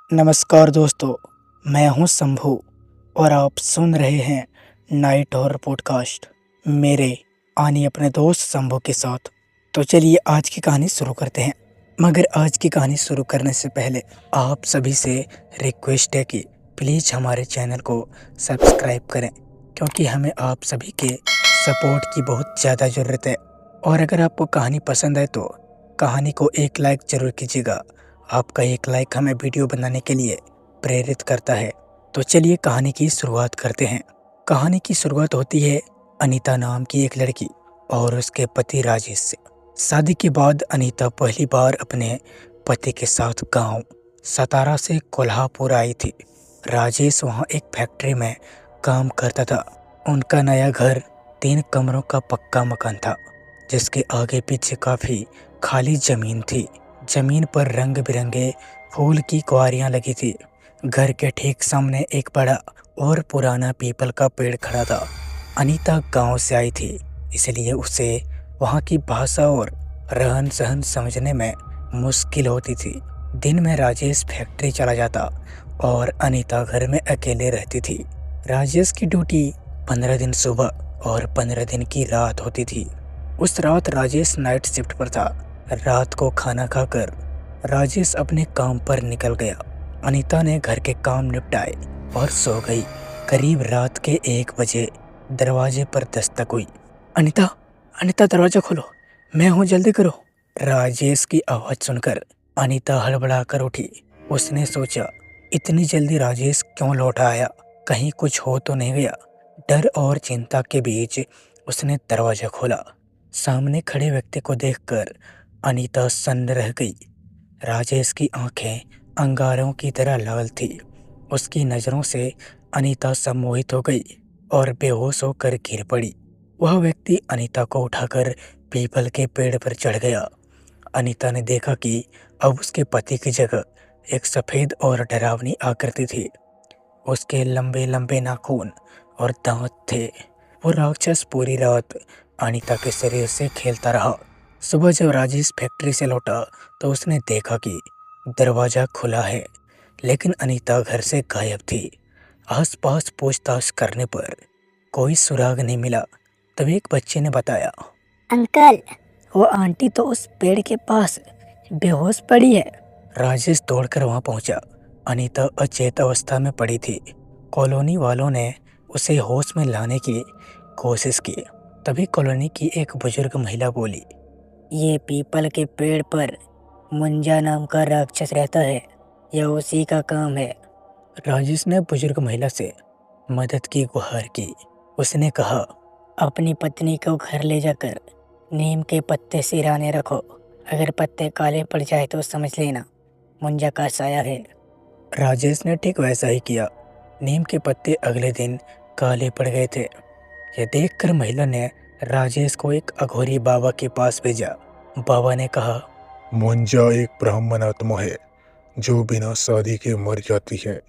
नमस्कार दोस्तों, मैं हूं शंभू और आप सुन रहे हैं नाइट हॉरर पॉडकास्ट मेरे अपने दोस्त शंभू के साथ। तो चलिए आज की कहानी शुरू करते हैं। मगर आज की कहानी शुरू करने से पहले आप सभी से रिक्वेस्ट है कि प्लीज़ हमारे चैनल को सब्सक्राइब करें, क्योंकि हमें आप सभी के सपोर्ट की बहुत ज़्यादा ज़रूरत है। और अगर आपको कहानी पसंद आए तो कहानी को एक लाइक ज़रूर कीजिएगा। आपका एक लाइक हमें वीडियो बनाने के लिए प्रेरित करता है। तो चलिए कहानी की शुरुआत करते हैं। कहानी की शुरुआत होती है अनीता नाम की एक लड़की और उसके पति राजेश से। शादी के बाद अनीता पहली बार अपने पति के साथ गांव सतारा से कोल्हापुर आई थी। राजेश वहां एक फैक्ट्री में काम करता था। उनका नया घर 3 कमरों का पक्का मकान था, जिसके आगे पीछे काफ़ी खाली ज़मीन थी। जमीन पर रंग बिरंगे फूल की क्यारियां लगी थी। घर के ठीक सामने एक बड़ा और पुराना पीपल का पेड़ खड़ा था। अनीता गांव से आई थी, इसलिए उसे वहां की भाषा और रहन सहन समझने में मुश्किल होती थी। दिन में राजेश फैक्ट्री चला जाता और अनीता घर में अकेले रहती थी। राजेश की ड्यूटी 15 दिन सुबह और 15 दिन की रात होती थी। उस रात राजेश नाइट शिफ्ट पर था। रात को खाना खाकर राजेश अपने काम पर निकल गया। अनीता ने घर के काम निपटाए और सो गई। करीब रात के 1 बजे दरवाजे पर दस्तक हुई। अनीता, अनीता दरवाजा खोलो, मैं हूँ, जल्दी करो। राजेश की आवाज़ सुनकर अनीता हड़बड़ा कर उठी। उसने सोचा, इतनी जल्दी राजेश क्यों लौट आया, कहीं कुछ हो तो नहीं गया। डर और चिंता के बीच उसने दरवाजा खोला। सामने खड़े व्यक्ति को देखकर अनीता सन्न रह गई। राजेश की आंखें अंगारों की तरह लाल थी। उसकी नज़रों से अनीता सम्मोहित हो गई और बेहोश होकर गिर पड़ी। वह व्यक्ति अनीता को उठाकर पीपल के पेड़ पर चढ़ गया। अनीता ने देखा कि अब उसके पति की जगह एक सफ़ेद और डरावनी आकृति थी। उसके लंबे लंबे नाखून और दांत थे। वो राक्षस पूरी रात अनीता के शरीर से खेलता रहा। सुबह जब राजेश फैक्ट्री से लौटा तो उसने देखा कि दरवाज़ा खुला है, लेकिन अनीता घर से गायब थी। आसपास पूछताछ करने पर कोई सुराग नहीं मिला। तभी एक बच्चे ने बताया, अंकल, वो आंटी तो उस पेड़ के पास बेहोश पड़ी है। राजेश दौड़कर वहां पहुंचा। अनीता अचेत अवस्था में पड़ी थी। कॉलोनी वालों ने उसे होश में लाने की कोशिश की। तभी कॉलोनी की एक बुजुर्ग महिला बोली, ये पीपल के पेड़ पर मुंजा नाम का राक्षस रहता है, यह उसी का काम है। राजेश ने बुजुर्ग महिला से मदद की गुहार की। उसने कहा, अपनी पत्नी को घर ले जाकर नीम के पत्ते सिराने रखो। अगर पत्ते काले पड़ जाए तो समझ लेना मुंजा का साया है। राजेश ने ठीक वैसा ही किया। नीम के पत्ते अगले दिन काले पड़ गए थे। यह देखकर महिला ने राजेश को एक अघोरी बाबा के पास भेजा। बाबा ने कहा, मुंजा एक ब्राह्मण आत्मा है जो बिना शादी के मर जाती है।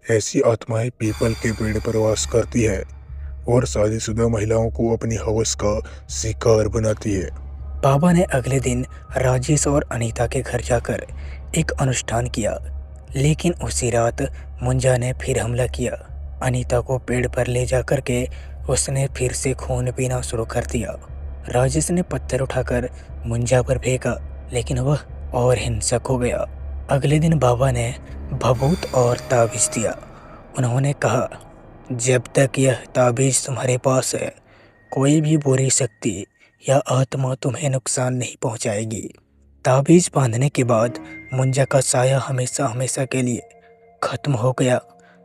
ऐसी आत्माएं पीपल के पेड़ पर वास करती है और शादीशुदा महिलाओं को अपनी हवस का शिकार बनाती है। बाबा ने अगले दिन राजेश और अनीता के घर जाकर एक अनुष्ठान किया, लेकिन उसी रात मुंजा ने फिर हमला किया। अनीता को पेड़ पर ले जाकर के उसने फिर से खून पीना शुरू कर दिया। राजेश ने पत्थर उठाकर मुंजा पर फेंका, लेकिन वह और हिंसक हो गया। अगले दिन बाबा ने भभूत और ताबीज दिया। उन्होंने कहा, जब तक यह ताबीज तुम्हारे पास है, कोई भी बुरी शक्ति या आत्मा तुम्हें नुकसान नहीं पहुंचाएगी। ताबीज बांधने के बाद मुंजा का साया हमेशा हमेशा के लिए खत्म हो गया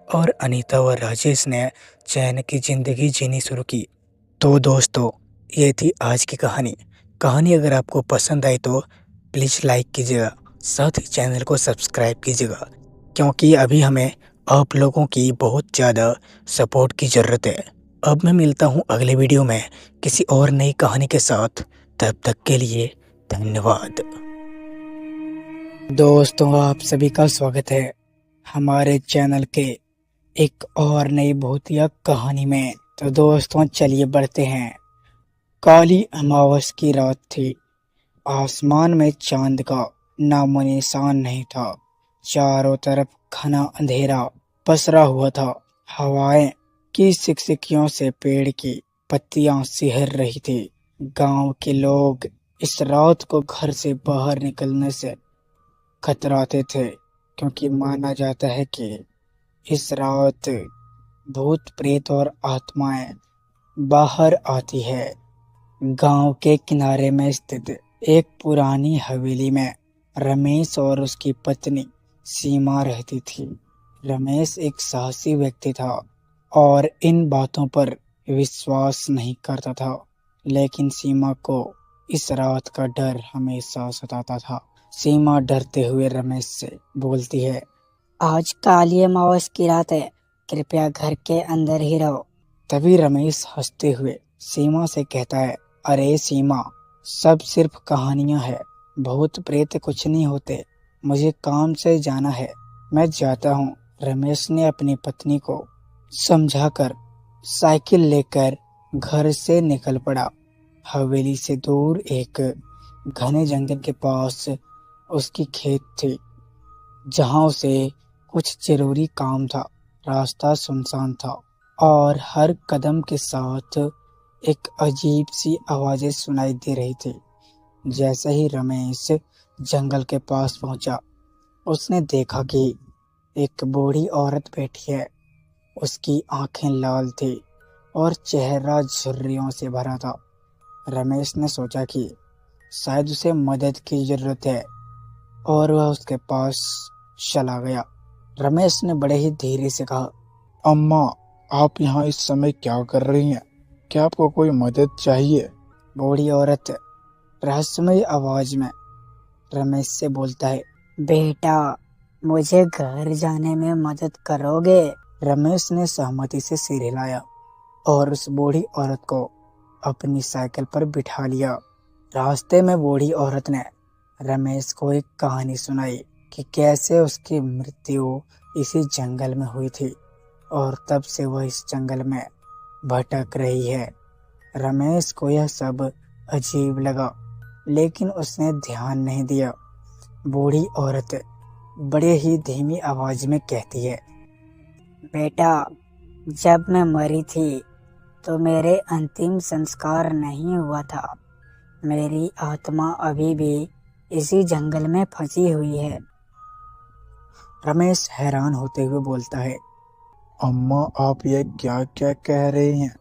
और अनीता व राजेश ने चैन की जिंदगी जीनी शुरू की। तो दोस्तों, ये थी आज की कहानी। कहानी अगर आपको पसंद आई तो प्लीज़ लाइक कीजिएगा, साथ ही चैनल को सब्सक्राइब कीजिएगा, क्योंकि अभी हमें आप लोगों की बहुत ज़्यादा सपोर्ट की ज़रूरत है। अब मैं मिलता हूँ अगले वीडियो में किसी और नई कहानी के साथ। तब तक के लिए धन्यवाद। दोस्तों, आप सभी का स्वागत है हमारे चैनल के एक और नई भूतिया कहानी में। तो दोस्तों चलिए बढ़ते हैं। काली अमावस की रात थी। आसमान में चांद का नामो निशान नहीं था। चारों तरफ घना अंधेरा पसरा हुआ था। हवाएं की सिकसिकियों से पेड़ की पत्तियां सिहर रही थी। गांव के लोग इस रात को घर से बाहर निकलने से कतराते थे, क्योंकि माना जाता है कि इस रात भूत प्रेत और आत्माएं बाहर आती है। गांव के किनारे में स्थित एक पुरानी हवेली में रमेश और उसकी पत्नी सीमा रहती थी। रमेश एक साहसी व्यक्ति था और इन बातों पर विश्वास नहीं करता था, लेकिन सीमा को इस रात का डर हमेशा सताता था। सीमा डरते हुए रमेश से बोलती है, आज काली अमावस की रात है, कृपया घर के अंदर ही रहो। तभी रमेश हंसते हुए सीमा से कहता है, अरे सीमा, सब सिर्फ कहानियां हैं, भूत प्रेत कुछ नहीं होते, मुझे काम से जाना है, मैं जाता हूँ। रमेश ने अपनी पत्नी को समझाकर साइकिल लेकर घर से निकल पड़ा। हवेली से दूर एक घने जंगल के पास उसकी खेत थी, जहां उसे कुछ जरूरी काम था। रास्ता सुनसान था और हर कदम के साथ एक अजीब सी आवाजें सुनाई दे रही थी। जैसे ही रमेश जंगल के पास पहुंचा, उसने देखा कि एक बूढ़ी औरत बैठी है। उसकी आंखें लाल थी और चेहरा झुर्रियों से भरा था। रमेश ने सोचा कि शायद उसे मदद की जरूरत है और वह उसके पास चला गया। रमेश ने बड़े ही धीरे से कहा, अम्मा, आप यहाँ इस समय क्या कर रही हैं? क्या आपको कोई मदद चाहिए? बूढ़ी औरत रहस्यमय आवाज में रमेश से बोलता है, बेटा, मुझे घर जाने में मदद करोगे? रमेश ने सहमति से सिर हिलाया और उस बूढ़ी औरत को अपनी साइकिल पर बिठा लिया। रास्ते में बूढ़ी औरत ने रमेश को एक कहानी सुनाई कि कैसे उसकी मृत्यु इसी जंगल में हुई थी और तब से वह इस जंगल में भटक रही है। रमेश को यह सब अजीब लगा, लेकिन उसने ध्यान नहीं दिया। बूढ़ी औरत बड़े ही धीमी आवाज में कहती है, बेटा, जब मैं मरी थी तो मेरे अंतिम संस्कार नहीं हुआ था। मेरी आत्मा अभी भी इसी जंगल में फंसी हुई है। रमेश हैरान होते हुए बोलता है, अम्मा, आप ये क्या क्या कह रहे हैं?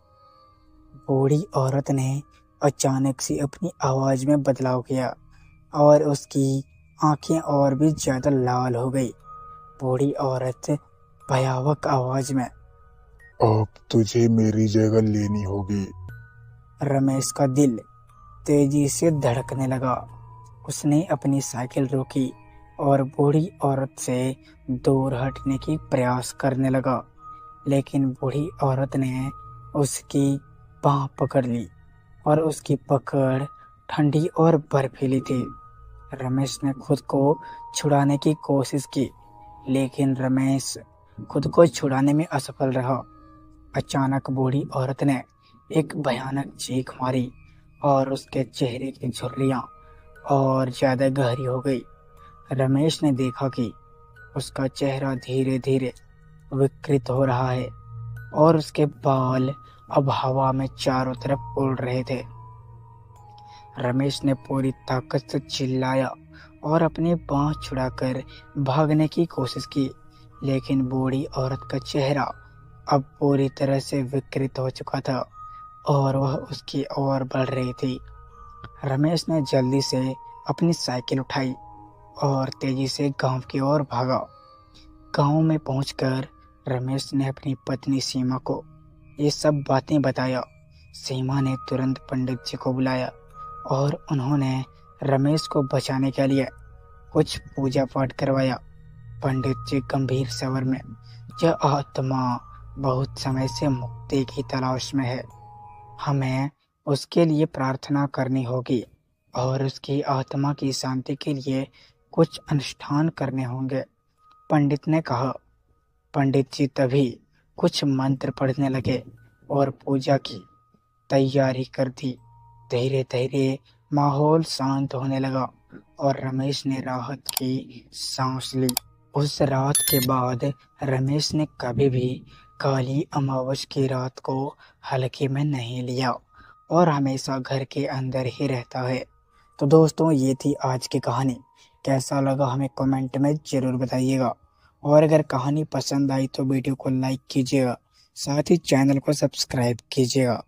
बूढ़ी औरत ने अचानक से अपनी आवाज में बदलाव किया और उसकी आंखें और भी ज्यादा लाल हो गई। बूढ़ी औरत भयावह आवाज में, अब तुझे मेरी जगह लेनी होगी। रमेश का दिल तेजी से धड़कने लगा। उसने अपनी साइकिल रोकी और बूढ़ी औरत से दूर हटने की प्रयास करने लगा, लेकिन बूढ़ी औरत ने उसकी बांह पकड़ ली और उसकी पकड़ ठंडी और बर्फीली थी। रमेश ने खुद को छुड़ाने की कोशिश की, लेकिन रमेश खुद को छुड़ाने में असफल रहा। अचानक बूढ़ी औरत ने एक भयानक चीख मारी और उसके चेहरे की झुर्रियां और ज्यादा गहरी हो गई। रमेश ने देखा कि उसका चेहरा धीरे धीरे विकृत हो रहा है और उसके बाल अब हवा में चारों तरफ उड़ रहे थे। रमेश ने पूरी ताकत से चिल्लाया और अपनी बांह छुड़ाकर भागने की कोशिश की, लेकिन बूढ़ी औरत का चेहरा अब पूरी तरह से विकृत हो चुका था और वह उसकी ओर बढ़ रही थी। रमेश ने जल्दी से अपनी साइकिल उठाई और तेजी से गांव की ओर भागा। गांव में पहुंचकर रमेश ने अपनी पत्नी सीमा को ये सब बातें बताया। सीमा ने तुरंत पंडित जी को बुलाया और उन्होंने रमेश को बचाने के लिए कुछ पूजा पाठ करवाया। पंडित जी गंभीर स्वर में, यह आत्मा बहुत समय से मुक्ति की तलाश में है, हमें उसके लिए प्रार्थना करनी होगी और उसकी आत्मा की शांति के लिए कुछ अनुष्ठान करने होंगे, पंडित ने कहा। पंडित जी तभी कुछ मंत्र पढ़ने लगे और पूजा की तैयारी कर दी। धीरे धीरे माहौल शांत होने लगा और रमेश ने राहत की सांस ली। उस रात के बाद रमेश ने कभी भी काली अमावस की रात को हल्के में नहीं लिया और हमेशा घर के अंदर ही रहता है। तो दोस्तों ये थी आज की कहानी। कैसा लगा हमें कमेंट में ज़रूर बताइएगा और अगर कहानी पसंद आई तो वीडियो को लाइक कीजिएगा, साथ ही चैनल को सब्सक्राइब कीजिएगा।